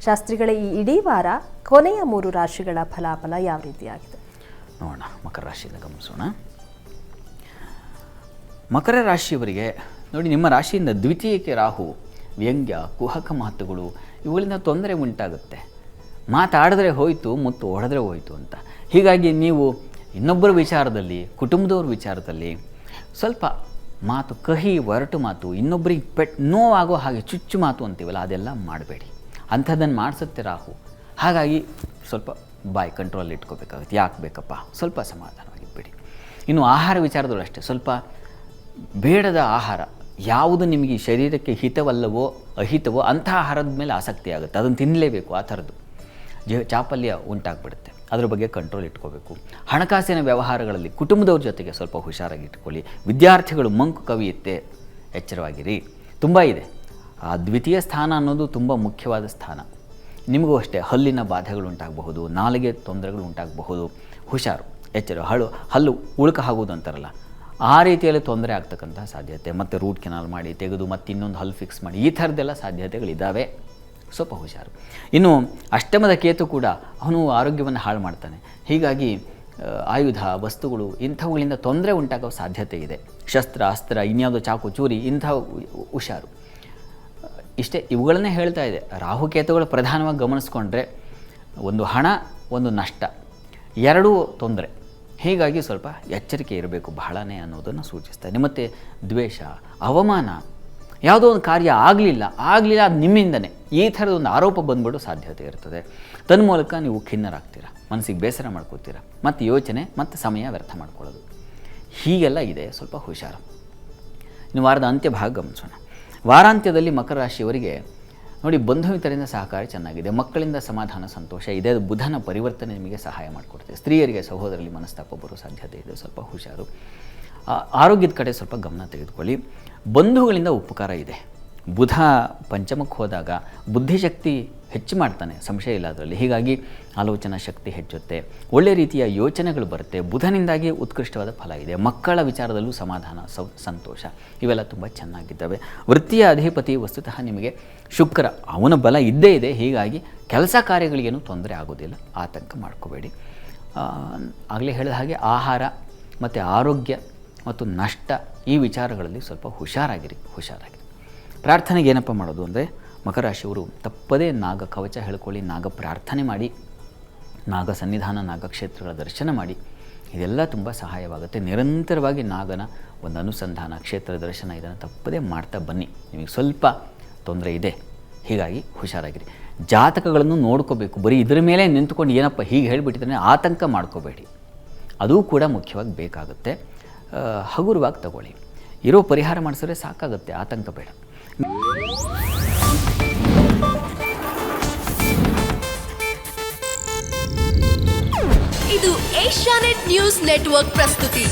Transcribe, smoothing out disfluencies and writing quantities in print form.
ಶಾಸ್ತ್ರಿಗಳ ಈ ಇಡೀ ವಾರ ಕೊನೆಯ 3 ರಾಶಿಗಳ ಫಲಾಫಲ ಯಾವ ರೀತಿಯಾಗಿದೆ ನೋಡೋಣ. ಮಕರ ರಾಶಿಯಿಂದ ಗಮನಿಸೋಣ. ಮಕರ ರಾಶಿಯವರಿಗೆ ನೋಡಿ, ನಿಮ್ಮ ರಾಶಿಯಿಂದ ದ್ವಿತೀಯಕ್ಕೆ ರಾಹು, ವ್ಯಂಗ್ಯ, ಕುಹಕ ಮಾತುಗಳು ಇವುಗಳಿಂದ ತೊಂದರೆ ಉಂಟಾಗುತ್ತೆ. ಮಾತಾಡಿದ್ರೆ ಹೋಯಿತು, ಮುತ್ತು ಹೊಡೆದ್ರೆ ಹೋಯಿತು ಅಂತ. ಹೀಗಾಗಿ ನೀವು ಇನ್ನೊಬ್ಬರ ವಿಚಾರದಲ್ಲಿ, ಕುಟುಂಬದವ್ರ ವಿಚಾರದಲ್ಲಿ ಸ್ವಲ್ಪ ಮಾತು ಕಹಿ ಒರಟು ಮಾತು, ಇನ್ನೊಬ್ಬರಿಗೆ ನೋವಾಗೋ ಹಾಗೆ ಚುಚ್ಚು ಮಾತು ಅಂತೀವಲ್ಲ, ಅದೆಲ್ಲ ಮಾಡಬೇಡಿ. ಅಂಥದ್ದನ್ನು ಮಾಡಿಸುತ್ತೆ ರಾಹು. ಹಾಗಾಗಿ ಸ್ವಲ್ಪ ಬಾಯಿ ಕಂಟ್ರೋಲ್ ಇಟ್ಕೋಬೇಕಾಗುತ್ತೆ. ಯಾಕೆ ಬೇಕಪ್ಪ, ಸ್ವಲ್ಪ ಸಮಾಧಾನವಾಗಿದ್ಬೇಡಿ. ಇನ್ನು ಆಹಾರ ವಿಚಾರದಲ್ಲೂ ಅಷ್ಟೇ, ಸ್ವಲ್ಪ ಬೇಡದ ಆಹಾರ ಯಾವುದು ನಿಮಗೆ ಶರೀರಕ್ಕೆ ಹಿತವಲ್ಲವೋ ಅಹಿತವೋ ಅಂಥ ಆಹಾರದ ಮೇಲೆ ಆಸಕ್ತಿ ಆಗುತ್ತೆ. ಅದನ್ನು ತಿನ್ನಲೇಬೇಕು. ಆ ಥರದ್ದು ಚಾಪಲ್ಯ ಉಂಟಾಗ್ಬಿಡುತ್ತೆ. ಅದ್ರ ಬಗ್ಗೆ ಕಂಟ್ರೋಲ್ ಇಟ್ಕೋಬೇಕು. ಹಣಕಾಸಿನ ವ್ಯವಹಾರಗಳಲ್ಲಿ ಕುಟುಂಬದವ್ರ ಜೊತೆಗೆ ಸ್ವಲ್ಪ ಹುಷಾರಾಗಿ ಇಟ್ಕೊಳ್ಳಿ. ವಿದ್ಯಾರ್ಥಿಗಳು ಮಂಕು ಕವಿಯುತ್ತೆ, ಎಚ್ಚರವಾಗಿರಿ. ತುಂಬ ಇದೆ. ಆ ದ್ವಿತೀಯ ಸ್ಥಾನ ಅನ್ನೋದು ತುಂಬ ಮುಖ್ಯವಾದ ಸ್ಥಾನ. ನಿಮಗೂ ಅಷ್ಟೇ ಹಲ್ಲಿನ ಬಾಧೆಗಳು ಉಂಟಾಗಬಹುದು, ನಾಲಿಗೆ ತೊಂದರೆಗಳು ಉಂಟಾಗಬಹುದು. ಹುಷಾರು, ಎಚ್ಚರ. ಹಲ್ಲು ಉಳುಕ ಆಗೋದು ಅಂತಾರಲ್ಲ, ಆ ರೀತಿಯಲ್ಲಿ ತೊಂದರೆ ಆಗ್ತಕ್ಕಂಥ ಸಾಧ್ಯತೆ. ಮತ್ತು ರೂಟ್ ಕೆನಾಲ್ ಮಾಡಿ ತೆಗೆದು ಮತ್ತೆ ಇನ್ನೊಂದು ಹಲ್ಲು ಫಿಕ್ಸ್ ಮಾಡಿ, ಈ ಥರದ್ದೆಲ್ಲ ಸಾಧ್ಯತೆಗಳಿದ್ದಾವೆ. ಸ್ವಲ್ಪ ಹುಷಾರು. ಇನ್ನು ಅಷ್ಟಮದ ಕೇತು ಕೂಡ ಅವನು ಆರೋಗ್ಯವನ್ನು ಹಾಳು ಮಾಡ್ತಾನೆ. ಹೀಗಾಗಿ ಆಯುಧ, ವಸ್ತುಗಳು ಇಂಥವುಗಳಿಂದ ತೊಂದರೆ ಉಂಟಾಗೋ ಸಾಧ್ಯತೆ ಇದೆ. ಶಸ್ತ್ರ, ಅಸ್ತ್ರ, ಇನ್ಯಾವುದೋ ಚಾಕು, ಚೂರಿ ಇಂಥ ಹುಷಾರು. ಇಷ್ಟೇ, ಇವುಗಳನ್ನೇ ಹೇಳ್ತಾ ಇದೆ. ರಾಹುಕೇತುಗಳು ಪ್ರಧಾನವಾಗಿ ಗಮನಿಸ್ಕೊಂಡ್ರೆ ಒಂದು ಹಣ, ಒಂದು ನಷ್ಟ, ಎರಡೂ ತೊಂದರೆ. ಹೀಗಾಗಿ ಸ್ವಲ್ಪ ಎಚ್ಚರಿಕೆ ಇರಬೇಕು ಬಹಳನೇ ಅನ್ನೋದನ್ನು ಸೂಚಿಸ್ತಾರೆ. ಮತ್ತು ದ್ವೇಷ, ಅವಮಾನ, ಯಾವುದೋ ಒಂದು ಕಾರ್ಯ ಆಗಲಿಲ್ಲ ಅದು ನಿಮ್ಮಿಂದನೇ, ಈ ಥರದ ಒಂದು ಆರೋಪ ಬಂದ್ಬಿಡೋ ಸಾಧ್ಯತೆ ಇರ್ತದೆ. ತನ್ಮೂಲಕ ನೀವು ಖಿನ್ನರಾಗ್ತೀರ, ಮನಸ್ಸಿಗೆ ಬೇಸರ ಮಾಡ್ಕೋತೀರ, ಮತ್ತು ಯೋಚನೆ ಮತ್ತು ಸಮಯ ವ್ಯರ್ಥ ಮಾಡ್ಕೊಳ್ಳೋದು, ಹೀಗೆಲ್ಲ ಇದೆ. ಸ್ವಲ್ಪ ಹುಷಾರು. ಇನ್ನು ವಾರದ ಅಂತ್ಯಭಾಗ ಗಮನಿಸೋಣ. ವಾರಾಂತ್ಯದಲ್ಲಿ ಮಕರ ರಾಶಿಯವರಿಗೆ ನೋಡಿ, ಬಂಧು ಮಿತ್ರರಿಂದ ಸಹಕಾರ ಚೆನ್ನಾಗಿದೆ. ಮಕ್ಕಳಿಂದ ಸಮಾಧಾನ, ಸಂತೋಷ ಇದೆ. ಅದು ಬುಧನ ಪರಿವರ್ತನೆ ನಿಮಗೆ ಸಹಾಯ ಮಾಡಿಕೊಡ್ತದೆ. ಸ್ತ್ರೀಯರಿಗೆ ಸಹೋದರರಲ್ಲಿ ಮನಸ್ತಾಪ ಬರೋ ಸಾಧ್ಯತೆ ಇದೆ. ಸ್ವಲ್ಪ ಹುಷಾರು. ಆರೋಗ್ಯದ ಕಡೆ ಸ್ವಲ್ಪ ಗಮನ ತೆಗೆದುಕೊಳ್ಳಿ. ಬಂಧುಗಳಿಂದ ಉಪಕಾರ ಇದೆ. ಬುಧ ಪಂಚಮಕ್ಕೆ ಹೋದಾಗ ಬುದ್ಧಿಶಕ್ತಿ ಹೆಚ್ಚು ಮಾಡ್ತಾನೆ, ಸಂಶಯ ಇಲ್ಲ ಅದರಲ್ಲಿ. ಹೀಗಾಗಿ ಆಲೋಚನಾ ಶಕ್ತಿ ಹೆಚ್ಚುತ್ತೆ, ಒಳ್ಳೆ ರೀತಿಯ ಯೋಚನೆಗಳು ಬರುತ್ತೆ. ಬುಧನಿಂದಾಗಿ ಉತ್ಕೃಷ್ಟವಾದ ಫಲ ಇದೆ. ಮಕ್ಕಳ ವಿಚಾರದಲ್ಲೂ ಸಮಾಧಾನ, ಸಂತೋಷ ಇವೆಲ್ಲ ತುಂಬ ಚೆನ್ನಾಗಿದ್ದಾವೆ. ವೃತ್ತಿಯ ಅಧಿಪತಿ ವಸ್ತುತಃ ನಿಮಗೆ ಶುಕ್ರ, ಅವನ ಬಲ ಇದ್ದೇ ಇದೆ. ಹೀಗಾಗಿ ಕೆಲಸ ಕಾರ್ಯಗಳಿಗೇನು ತೊಂದರೆ ಆಗೋದಿಲ್ಲ, ಆತಂಕ ಮಾಡ್ಕೋಬೇಡಿ. ಆಗಲೇ ಹೇಳಿದ ಹಾಗೆ ಆಹಾರ ಮತ್ತು ಆರೋಗ್ಯ ಮತ್ತು ನಷ್ಟ ಈ ವಿಚಾರಗಳಲ್ಲಿ ಸ್ವಲ್ಪ ಹುಷಾರಾಗಿರಿ. ಪ್ರಾರ್ಥನೆಗೆ ಏನಪ್ಪ ಮಾಡೋದು ಅಂದರೆ, ಮಕರ ರಾಶಿಯವರು ತಪ್ಪದೇ ನಾಗ ಕವಚ ಹೇಳ್ಕೊಳ್ಳಿ, ನಾಗ ಪ್ರಾರ್ಥನೆ ಮಾಡಿ, ನಾಗ ಸನ್ನಿಧಾನ, ನಾಗಕ್ಷೇತ್ರಗಳ ದರ್ಶನ ಮಾಡಿ. ಇದೆಲ್ಲ ತುಂಬ ಸಹಾಯವಾಗುತ್ತೆ. ನಿರಂತರವಾಗಿ ನಾಗನ ಒಂದು ಅನುಸಂಧಾನ, ಕ್ಷೇತ್ರ ದರ್ಶನ ಇದನ್ನು ತಪ್ಪದೇ ಮಾಡ್ತಾ ಬನ್ನಿ. ನಿಮಗೆ ಸ್ವಲ್ಪ ತೊಂದರೆ ಇದೆ, ಹೀಗಾಗಿ ಹುಷಾರಾಗಿರಿ. ಜಾತಕಗಳನ್ನು ನೋಡ್ಕೋಬೇಕು. ಬರೀ ಇದರ ಮೇಲೆ ನಿಂತ್ಕೊಂಡು ಏನಪ್ಪ ಹೀಗೆ ಹೇಳಿಬಿಟ್ಟಿದ್ರೆ ಆತಂಕ ಮಾಡ್ಕೋಬೇಡಿ. ಅದೂ ಕೂಡ ಮುಖ್ಯವಾಗಿ ಬೇಕಾಗುತ್ತೆ. ಹಗುರವಾಗಿ ತಗೊಳ್ಳಿ. ಇರೋ ಪರಿಹಾರ ಮಾಡಿಸಿದ್ರೆ ಸಾಕಾಗುತ್ತೆ, ಆತಂಕ ಬೇಡ. ಇದು ಏಷ್ಯಾನೆಟ್ ನ್ಯೂಸ್ ನೆಟ್ವರ್ಕ್ ಪ್ರಸ್ತುತಿ.